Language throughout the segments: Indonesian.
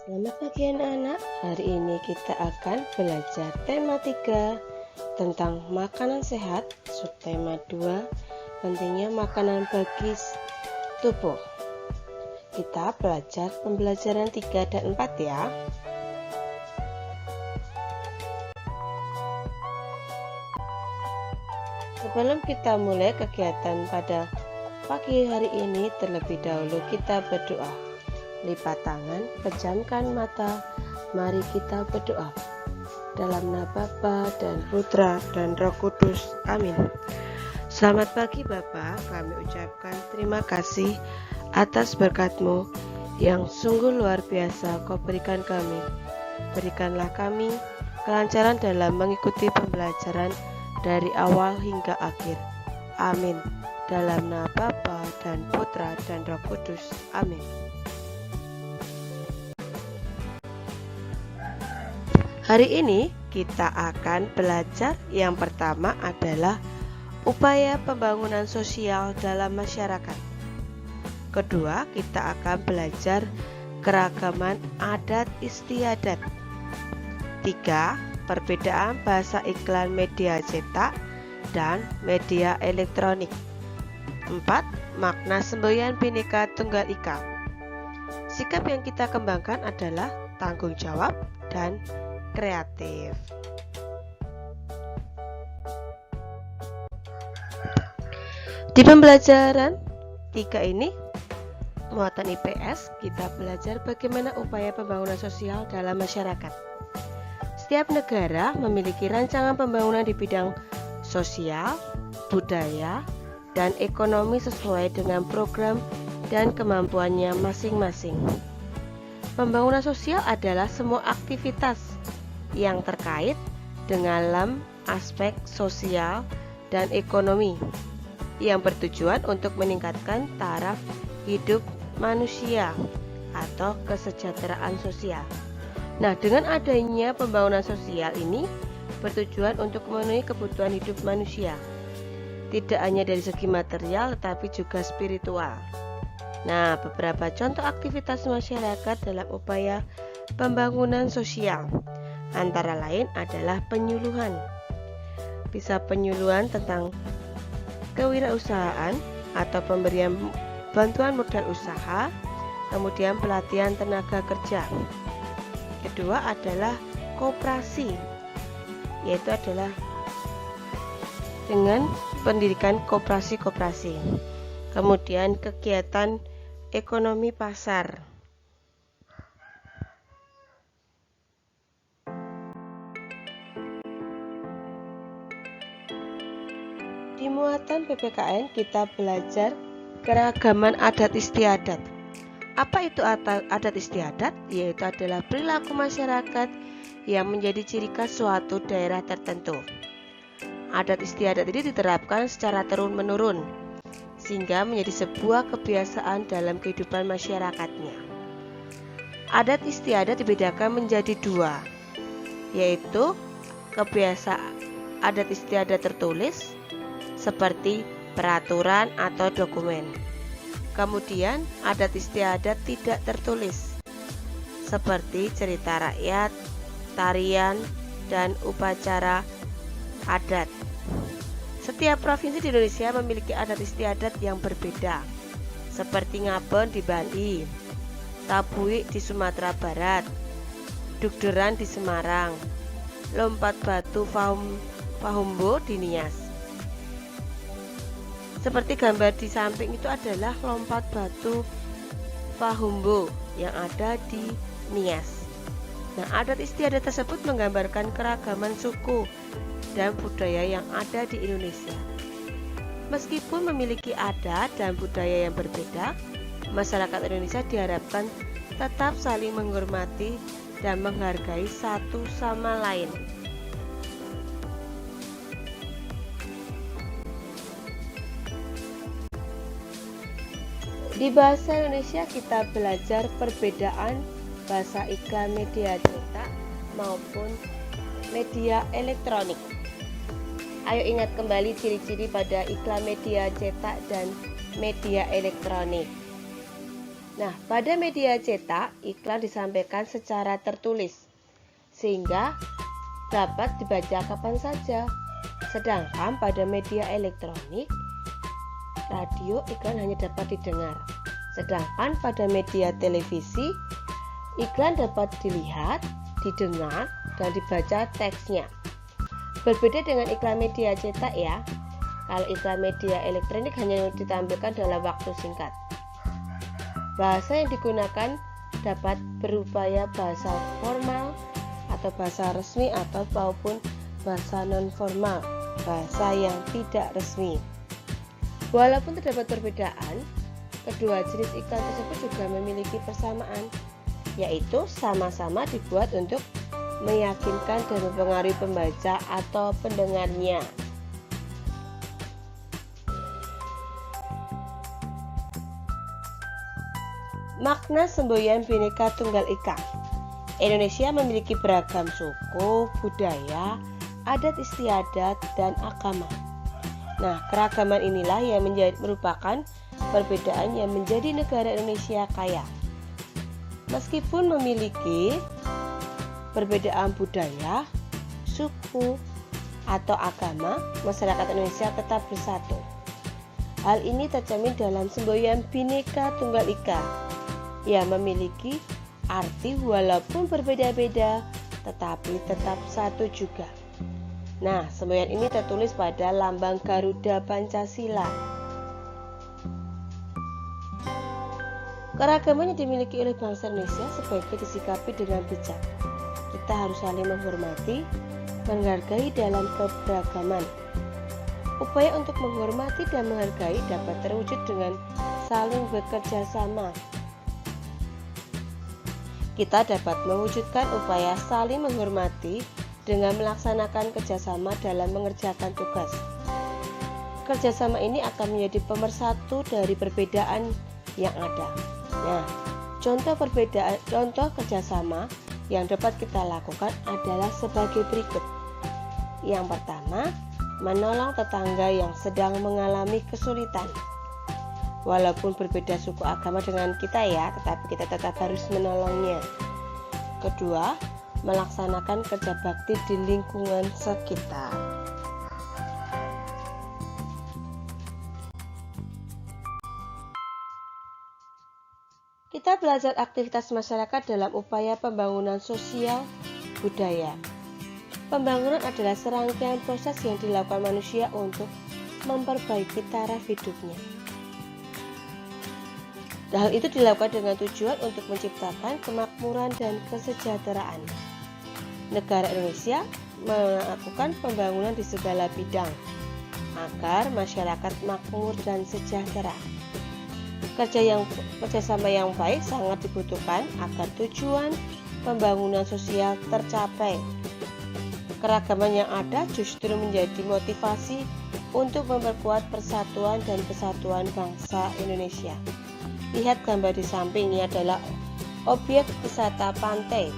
Selamat pagi anak-anak, hari ini kita akan belajar tema 3 tentang makanan sehat, subtema 2, pentingnya makanan bagi tubuh. Kita belajar pembelajaran 3 dan 4 ya. Sebelum kita mulai kegiatan pada pagi hari ini, terlebih dahulu kita berdoa. Lipat tangan, pejamkan mata, mari kita berdoa. Dalam nama Bapa dan Putra dan Roh Kudus. Amin. Selamat pagi Bapa, kami ucapkan terima kasih atas berkat-Mu yang sungguh luar biasa Kau berikan kami. Berikanlah kami kelancaran dalam mengikuti pembelajaran dari awal hingga akhir. Amin. Dalam nama Bapa dan Putra dan Roh Kudus. Amin. Hari ini kita akan belajar yang pertama adalah upaya pembangunan sosial dalam masyarakat. Kedua, kita akan belajar keragaman adat istiadat. 3. Perbedaan bahasa iklan media cetak dan media elektronik. 4. Makna semboyan Bhinneka Tunggal Ika. Sikap yang kita kembangkan adalah tanggung jawab dan kreatif. Di pembelajaran 3 ini, muatan IPS, kita belajar bagaimana upaya pembangunan sosial dalam masyarakat. Setiap negara memiliki rancangan pembangunan di bidang sosial, budaya, dan ekonomi sesuai dengan program dan kemampuannya masing-masing. Pembangunan sosial adalah semua aktivitas yang terkait dengan aspek sosial dan ekonomi yang bertujuan untuk meningkatkan taraf hidup manusia atau kesejahteraan sosial. Nah, dengan adanya pembangunan sosial ini bertujuan untuk memenuhi kebutuhan hidup manusia, tidak hanya dari segi material tetapi juga spiritual. Nah, beberapa contoh aktivitas masyarakat dalam upaya pembangunan sosial antara lain adalah penyuluhan. Bisa penyuluhan tentang kewirausahaan atau pemberian bantuan modal usaha, kemudian pelatihan tenaga kerja. Kedua adalah koperasi, yaitu adalah dengan pendidikan koperasi-koperasi. Kemudian kegiatan ekonomi pasar. Di muatan PPKN kita belajar keragaman adat istiadat. Apa itu adat istiadat? Yaitu adalah perilaku masyarakat yang menjadi ciri khas suatu daerah tertentu. Adat istiadat ini diterapkan secara turun-menurun sehingga menjadi sebuah kebiasaan dalam kehidupan masyarakatnya. Adat istiadat dibedakan menjadi 2, yaitu kebiasaan adat istiadat tertulis seperti peraturan atau dokumen. Kemudian adat istiadat tidak tertulis seperti cerita rakyat, tarian, dan upacara adat. Setiap provinsi di Indonesia memiliki adat istiadat yang berbeda, seperti Ngabon di Bali, Tabuik di Sumatera Barat, Dugderan di Semarang, Lompat Batu Fahumbo di Nias. Seperti gambar di samping itu adalah lompat batu Fahumbo yang ada di Nias. Nah, adat istiadat tersebut menggambarkan keragaman suku dan budaya yang ada di Indonesia. Meskipun memiliki adat dan budaya yang berbeda, masyarakat Indonesia diharapkan tetap saling menghormati dan menghargai satu sama lain. Di bahasa Indonesia kita belajar perbedaan bahasa iklan media cetak maupun media elektronik. Ayo ingat kembali ciri-ciri pada iklan media cetak dan media elektronik. Nah, pada media cetak, iklan disampaikan secara tertulis, sehingga dapat dibaca kapan saja. Sedangkan pada media elektronik, radio, iklan hanya dapat didengar. Sedangkan pada media televisi, iklan dapat dilihat, didengar, dan dibaca teksnya. Berbeda dengan iklan media cetak ya. Kalau iklan media elektronik hanya ditampilkan dalam waktu singkat. Bahasa yang digunakan dapat berupaya bahasa formal atau bahasa resmi atau maupun bahasa non-formal, bahasa yang tidak resmi. Walaupun terdapat perbedaan, kedua jenis iklan tersebut juga memiliki persamaan, yaitu sama-sama dibuat untuk meyakinkan dan mempengaruhi pembaca atau pendengarnya. Makna semboyan Bhinneka Tunggal Ika. Indonesia memiliki beragam suku, budaya, adat istiadat, dan agama. Nah, keragaman inilah yang merupakan perbedaan yang menjadi negara Indonesia kaya. Meskipun memiliki perbedaan budaya, suku, atau agama, masyarakat Indonesia tetap bersatu. Hal ini tercermin dalam semboyan Bhinneka Tunggal Ika yang memiliki arti walaupun berbeda-beda tetapi tetap satu juga. Nah, semboyan ini tertulis pada lambang Garuda Pancasila. Keragaman yang dimiliki oleh bangsa Indonesia sebaiknya disikapi dengan bijak. Kita harus saling menghormati, menghargai dalam keberagaman. Upaya untuk menghormati dan menghargai dapat terwujud dengan saling bekerja sama. Kita dapat mewujudkan upaya saling menghormati dengan melaksanakan kerjasama dalam mengerjakan tugas. Kerjasama ini akan menjadi pemersatu dari perbedaan yang ada. Nah, contoh kerjasama yang dapat kita lakukan adalah sebagai berikut. Yang pertama, menolong tetangga yang sedang mengalami kesulitan. Walaupun berbeda suku agama dengan kita ya, tetapi kita tetap harus menolongnya. Kedua, melaksanakan kerja bakti di lingkungan sekitar. Kita belajar aktivitas masyarakat dalam upaya pembangunan sosial budaya. Pembangunan adalah serangkaian proses yang dilakukan manusia untuk memperbaiki taraf hidupnya. Hal itu dilakukan dengan tujuan untuk menciptakan kemakmuran dan kesejahteraan. Negara Indonesia melakukan pembangunan di segala bidang agar masyarakat makmur dan sejahtera. Kerjasama yang baik sangat dibutuhkan agar tujuan pembangunan sosial tercapai. Keragaman yang ada justru menjadi motivasi untuk memperkuat persatuan dan kesatuan bangsa Indonesia. Lihat gambar di samping, ini adalah objek wisata pantai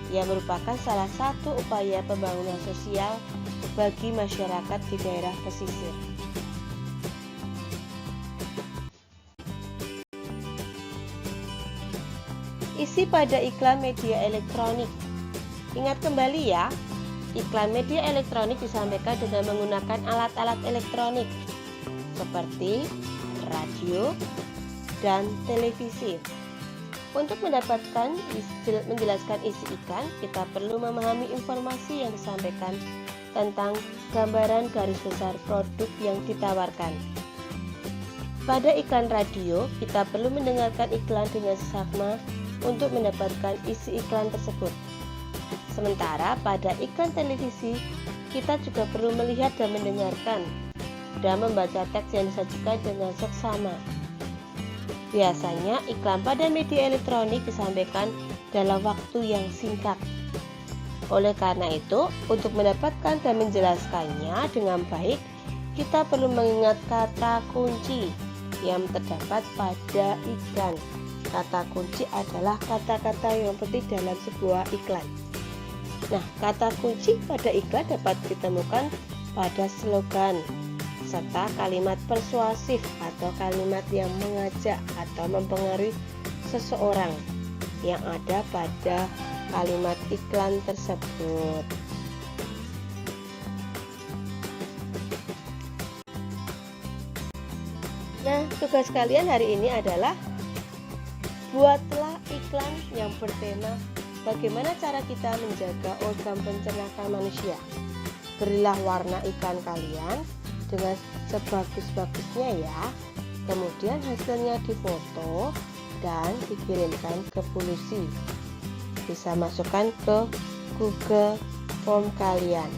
yang merupakan salah satu upaya pembangunan sosial bagi masyarakat di daerah pesisir. Isi pada iklan media elektronik. Ingat kembali ya, iklan media elektronik disampaikan dengan menggunakan alat-alat elektronik seperti radio dan televisi. Untuk menjelaskan isi iklan, kita perlu memahami informasi yang disampaikan tentang gambaran garis besar produk yang ditawarkan. Pada iklan radio, kita perlu mendengarkan iklan dengan seksama untuk mendapatkan isi iklan tersebut. Sementara pada iklan televisi, kita juga perlu melihat dan mendengarkan dan membaca teks yang disajikan dengan seksama. Biasanya iklan pada media elektronik disampaikan dalam waktu yang singkat. Oleh karena itu, untuk mendapatkan dan menjelaskannya dengan baik, kita perlu mengingat kata kunci yang terdapat pada iklan. Kata kunci adalah kata-kata yang penting dalam sebuah iklan. Nah, kata kunci pada iklan dapat ditemukan pada slogan serta kalimat persuasif atau kalimat yang mengajak atau mempengaruhi seseorang yang ada pada kalimat iklan tersebut. Nah, tugas kalian hari ini adalah buatlah iklan yang bertema bagaimana cara kita menjaga organ pencernaan manusia. Berilah warna iklan kalian dengan sebagus-bagusnya ya. Kemudian hasilnya difoto dan dikirimkan ke Pulusi. Bisa masukkan ke Google Form kalian.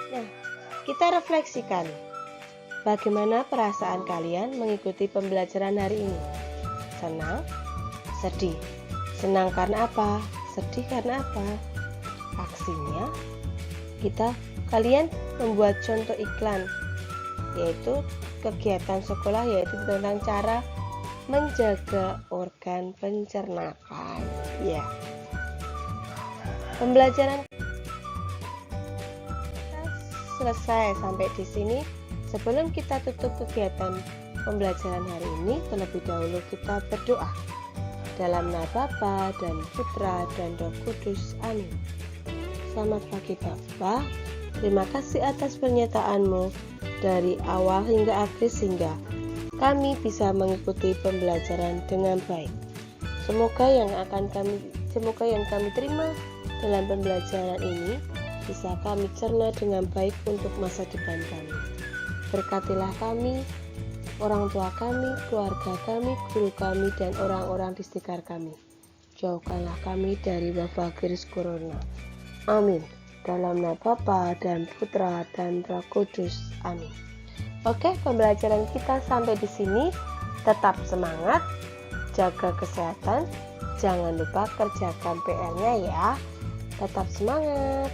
Nah, kita refleksikan. Bagaimana perasaan kalian mengikuti pembelajaran hari ini? Senang? Sedih? Senang karena apa? Sedih karena apa? Aksinya, kalian membuat contoh iklan, yaitu kegiatan sekolah, yaitu tentang cara menjaga organ pencernaan. Ya, pembelajaran selesai sampai di sini. Sebelum kita tutup kegiatan pembelajaran hari ini, terlebih dahulu kita berdoa. Dalam nama Bapa dan Putra dan Roh Kudus. Amin. Selamat pagi Bapa. Terima kasih atas pernyataan-Mu dari awal hingga akhir sehingga kami bisa mengikuti pembelajaran dengan baik. Semoga yang kami terima dalam pembelajaran ini bisa kami cerna dengan baik untuk masa depan kami. Berkatilah kami, orang tua kami, keluarga kami, guru kami, dan orang-orang di sekitar kami. Jauhkanlah kami dari wabah virus corona. Amin. Dalam nama Bapa dan Putra dan Roh Kudus. Amin. Oke, pembelajaran kita sampai di sini. Tetap semangat, jaga kesehatan, jangan lupa kerjakan PR-nya ya. Tetap semangat.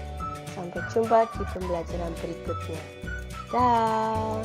Sampai jumpa di pembelajaran berikutnya. Dah.